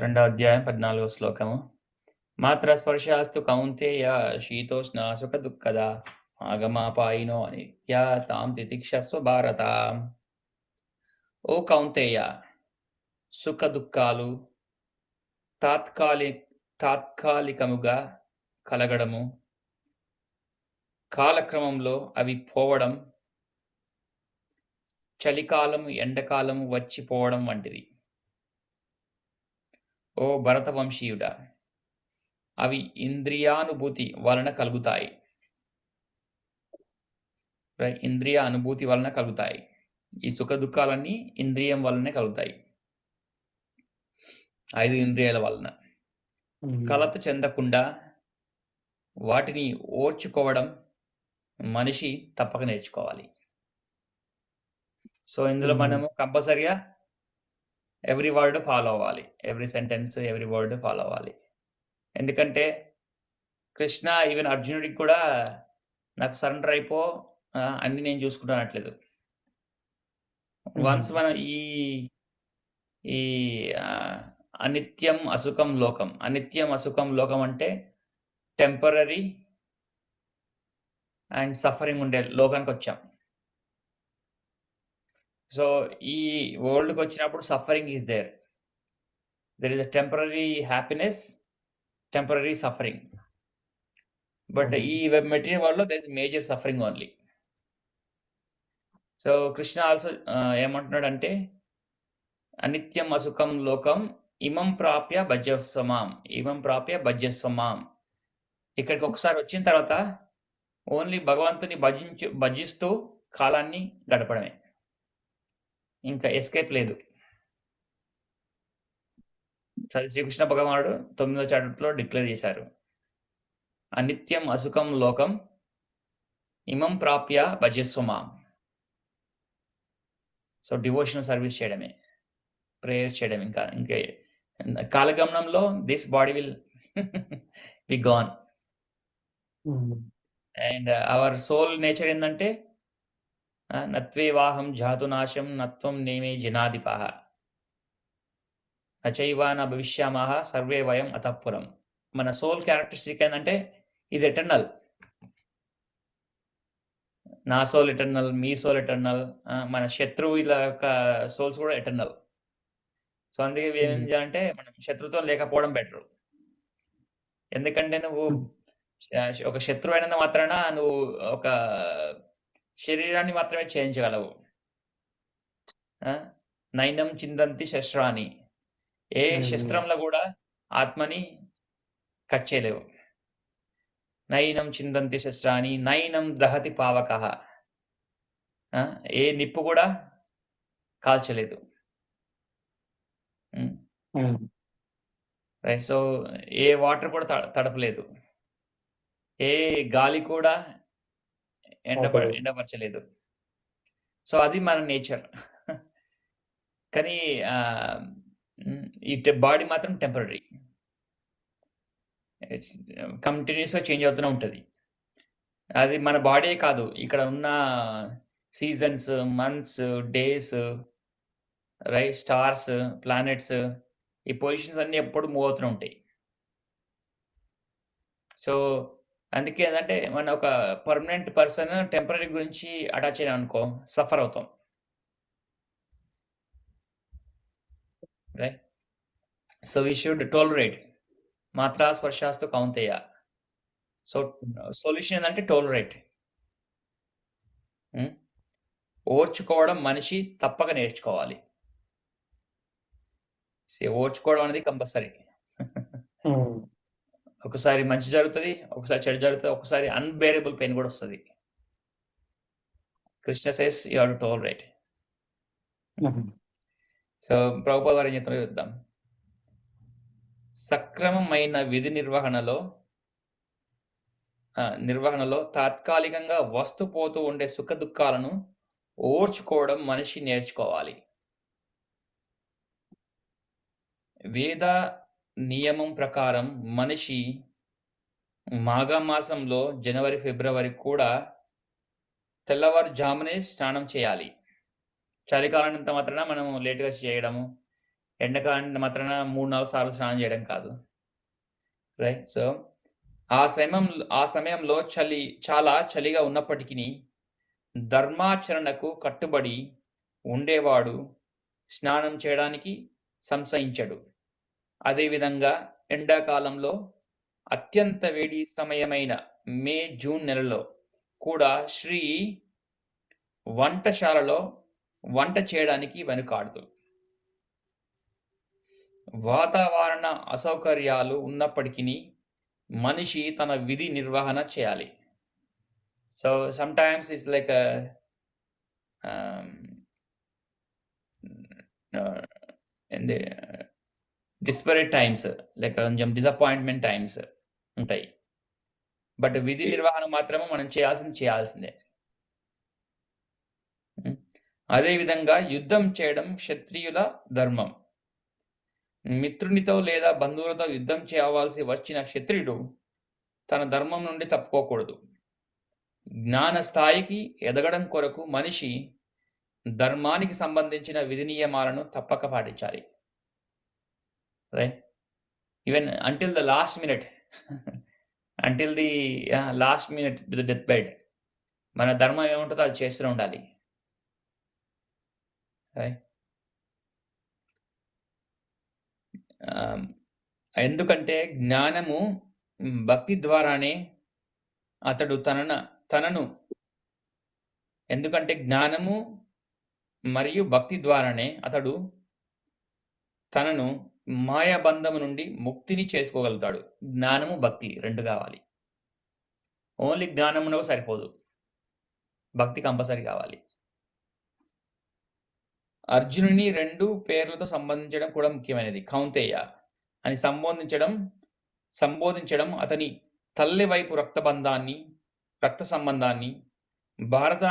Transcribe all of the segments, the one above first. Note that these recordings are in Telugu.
రెండో అధ్యాయం 14వ శ్లోకము. మాత్ర స్పర్శాస్తు కౌంతేయ శీతోష్ణ సుఖ దుఃఖద ఆగమాపాయినో నిత్య తాం తితిక్షస్వ భారత. ఓ కౌంతేయ, సుఖ దుఃఖాలు తాత్కాలికముగా కలగడము, కాలక్రమంలో అవి పోవడం, చలికాలము ఎండకాలము వచ్చిపోవడం వంటిది. ఓ భరతవంశీయుడా, అవి ఇంద్రియానుభూతి వలన కలుగుతాయి. ఇంద్రియ అనుభూతి వలన కలుగుతాయి. ఈ సుఖ దుఃఖాలన్నీ ఇంద్రియం వలనే కలుగుతాయి, 5 ఇంద్రియాల వలన. కలత చెందకుండా వాటిని ఓర్చుకోవడం మనిషి తప్పక నేర్చుకోవాలి. సో ఇందులో మనము కంపల్సరిగా ఎవ్రీ వర్డ్ ఫాలో అవ్వాలి, every sentence every word follow అవ్వాలి. ఎందుకంటే కృష్ణ ఈవెన్ అర్జునుడికి కూడా నాకు సరెండర్ అయిపో, అన్ని నేను చూసుకుంటానట్లేదు. వన్స్ మనం ఈ అనిత్యం అసుఖం లోకం, అనిత్యం అసుఖం లోకం అంటే టెంపరరీ అండ్ సఫరింగ్ ఉండే లోకానికి వచ్చాం. సో ఈ వరల్డ్కి వచ్చినప్పుడు suffering is there is a temporary happiness, temporary suffering. But ఈ మెటీరియల్ వరల్డ్ లో there is major suffering only. So Krishna also ఏమంటున్నాడంటే అనిత్యం అసుఖం లోకం ఇమం ప్రాప్య భజ్యస్వమాం, ఇమం ప్రాప్య భజ్యస్వమాం. ఇక్కడికి ఒకసారి వచ్చిన తర్వాత ఓన్లీ భగవంతుని భజిస్తూ కాలాన్ని గడపడమే, ఇంకా ఎస్కేప్ లేదు. శ్రీకృష్ణ భగవానుడు 9వ చాప్టర్లో డిక్లేర్ చేశారు, అనిత్యం అసుఖం లోకం ఇమం ప్రాప్య భజస్వమాం. సో డివోషనల్ సర్వీస్ చేయడమే, ప్రేయర్స్ చేయడం. ఇంకా కాలగమనంలో this body will be gone. And our soul nature ఏంటంటే నత్వేవాహం జాతునాశం నత్వం నేమే జనాధిపః నచైవాన భవిష్యామః సర్వే వయం అతఃపురం. మన సోల్ క్యారెక్టరిస్టిక్ ఏంటంటే ఇది ఎటర్నల్. నా సోల్ ఎటర్నల్, మీ సోల్ ఎటర్నల్, మన శత్రువుల యొక్క సోల్స్ కూడా ఎటర్నల్. సో అందుకే ఏం చేయాలంటే మనం శత్రుత్వం లేకపోవడం బెటర్. ఎందుకంటే నువ్వు ఒక శత్రువు అయినంత మాత్రాన నువ్వు ఒక శరీరాన్ని మాత్రమే చేయించగలవు. నైనం చిందంతి శస్త్రాన్ని, ఏ శస్త్రంలో కూడా ఆత్మని కట్ చేయలేవు. నైనం చిందంతి శస్త్రాన్ని నైనం దహతి పావకః, ఏ నిప్పు కూడా కాల్చలేదు. రైట్. సో ఏ వాటర్ కూడా తడపలేదు, ఏ గాలి కూడా ఎండపరచలేదు. సో అది మన నేచర్. కానీ ఈ బాడీ మాత్రం టెంపరరీ, కంటిన్యూస్గా చేంజ్ అవుతూనే ఉంటుంది. అది మన బాడీ కాదు, ఇక్కడ ఉన్న seasons, months, days, right, stars, planets, ఈ పొజిషన్స్ అన్ని ఎప్పుడు మూవ్ అవుతూనే ఉంటాయి. సో అందుకే ఏంటంటే మన ఒక పర్మనెంట్ పర్సన్ టెంపరీ గురించి అటాచ్ అయినా అనుకో సఫర్ అవుతాం. Right. So we should tolerate మాత్రా స్పర్శాస్తు కౌంతేయ. సో సొల్యూషన్ ఏంటంటే టోలరేట్, ఓర్చుకోవడం మనిషి తప్పక నేర్చుకోవాలి. ఓర్చుకోవడం అనేది కంపల్సరీ. ఒకసారి మంచి జరుగుతుంది, ఒకసారి చెడు జరుగుతుంది, ఒకసారి అన్బేరబుల్ పెయిన్ కూడా వస్తుంది. Krishna says you have to tolerate. So Prabhupada వారు ఏం చెప్తారో చూద్దాం. సక్రమమైన విధి నిర్వహణలో తాత్కాలికంగా వస్తుపోతూ ఉండే సుఖ దుఃఖాలను ఓర్చుకోవడం మనిషి నేర్చుకోవాలి. వేద నియమం ప్రకారం మనిషి మాఘమాసంలో జనవరి, ఫిబ్రవరి కూడా తెల్లవారుజామునే స్నానం చేయాలి. చలికాలం అంత మాత్రాన మనం లేటుగా చేయడము, ఎండాకాలం మాత్రాన 3-4 సార్లు స్నానం చేయడం కాదు. రైట్. సో, ఆ సమయంలో చాలా చలిగా ఉన్నప్పటికిని ధర్మాచరణకు కట్టుబడి ఉండేవాడు స్నానం చేయడానికి సంశయించడు. అదేవిధంగా ఎండాకాలంలో అత్యంత వేడి సమయమైన మే, జూన్ నెలలో కూడా శ్రీ వంటశాలలో వంట చేయడానికి వెనుకాడదు. వాతావరణ అసౌకర్యాలు ఉన్నప్పటికీ మనిషి తన విధి నిర్వహణ చేయాలి. So sometimes it's like in the desperate times, like కొంచెం డిసప్పాయింట్మెంట్ టైమ్స్ ఉంటాయి. బట్ విధి నిర్వహణ మాత్రము మనం చేయాల్సిందే. అదేవిధంగా యుద్ధం చేయడం క్షత్రియుల ధర్మం. మిత్రునితో లేదా బంధువులతో యుద్ధం చేయవలసి వచ్చిన క్షత్రియుడు తన ధర్మం నుండి తప్పుకోకూడదు. జ్ఞాన స్థాయికి ఎదగడం కొరకు మనిషి ధర్మానికి సంబంధించిన విధి నియమాలను తప్పక పాటించాలి. Right. Even until the last minute until the last minute to the death bed మన ధర్మం ఏముంటుందో అది చేస్తూనే ఉండాలి. రైట్. ఎందుకంటే జ్ఞానము భక్తి ద్వారానే అతడు తనను ఎందుకంటే జ్ఞానము మరియు భక్తి ద్వారానే అతడు తనను మాయాబంధము నుండి ముక్తిని చేసుకోగలుగుతాడు. జ్ఞానము భక్తి 2 కావాలి. ఓన్లీ జ్ఞానమునకు సరిపోదు, భక్తి కంపల్సరీ కావాలి. అర్జునుని 2 పేర్లతో సంబోధించడం కూడా ముఖ్యమైనది. కౌంతేయ అని సంబోధించడం అతని తల్లి వైపు రక్త సంబంధాన్ని, భారత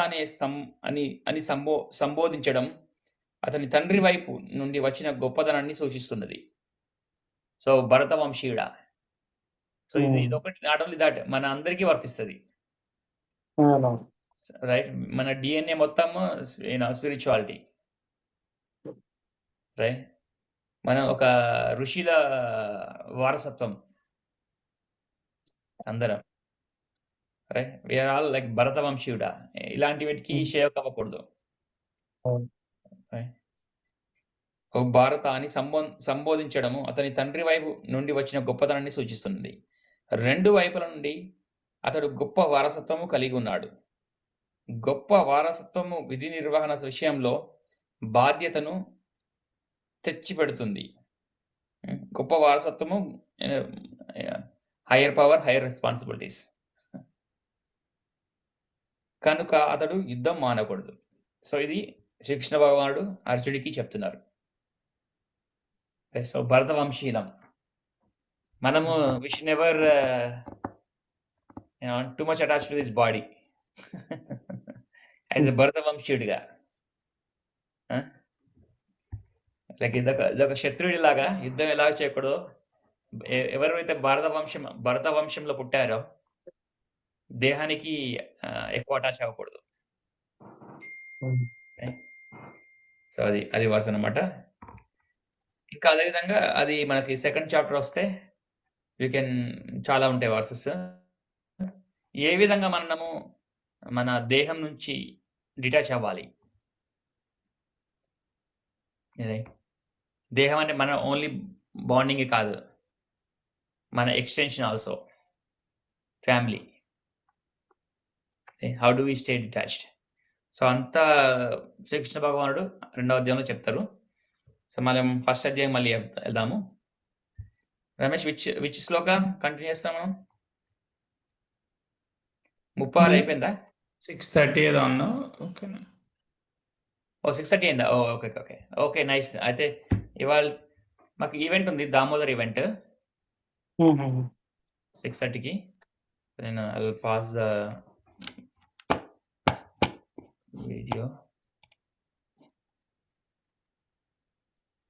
అని సంబోధించడం అతని తండ్రి వైపు నుండి వచ్చిన గొప్పదనాన్ని సూచిస్తున్నది. సో భరత వంశీయుడా. సో ఇదొకటి నాట్ ఓన్లీ దాట్, మన అందరికీ వర్తిస్తుంది. రైట్. మన డిఎన్ఏ మొత్తం స్పిరిచువాలిటీ. రైట్. మనం ఒక ఋషిల వారసత్వం అందరం. రైట్. వీఆర్ ఆల్ లైక్ భరత వంశీయుడా. ఇలాంటి వీటికి షేవ్ అవ్వకూడదు. భారత అని సంబోధించడము అతని తండ్రి వైపు నుండి వచ్చిన గొప్పతనాన్ని సూచిస్తున్నది. 2 వైపుల నుండి అతడు గొప్ప వారసత్వము కలిగి ఉన్నాడు. గొప్ప వారసత్వము విధి నిర్వహణ విషయంలో బాధ్యతను తెచ్చిపెడుతుంది. గొప్ప వారసత్వము హైయర్ పవర్, హైయర్ రెస్పాన్సిబిలిటీస్. కనుక అతడు యుద్ధం మానకూడదు. సో ఇది శ్రీకృష్ణ భగవానుడు అర్జునుడికి చెప్తున్నారు. సో భరత వంశీలం మనము we should never too much attached to this body as a Bharata వంశీయుడిగా. లైక్ ఇదొక శత్రుడి లాగా యుద్ధం ఎలా చేయకూడదు. ఎవరైతే భరత వంశంలో పుట్టారో దేహానికి ఎక్కువ అటాచ్ అవ్వకూడదు. సో అది వర్స్ అనమాట. ఇంకా అదేవిధంగా అది మనకి సెకండ్ చాప్టర్ వస్తే వీ కెన్ చాలా ఉంటాయి వర్సెస్. ఏ విధంగా మనము మన దేహం నుంచి డిటాచ్ అవ్వాలి. దేహం అంటే మన ఓన్లీ బాండింగ్ కాదు, మన extension also family. How do we stay detached. So అంతా శ్రీకృష్ణ భగవానుడు 2వ అధ్యాయంలో చెప్తారు. సో మనం ఫస్ట్ అధ్యాయం మళ్ళీ వెళ్దాము. రమేష్, విచ్ శ్లోక కంటిన్యూ చేస్తాం మనం? 36 అయిపోయిందా? 6:30 ఏదో అన్నా. ఓకేనా? 6:30 అయిందా? Okay okay okay nice. అయితే ఇవాళ మాకు ఈవెంట్ ఉంది, దామోదర్ ఈవెంట్ 6:30కి. నేను I will pass the video.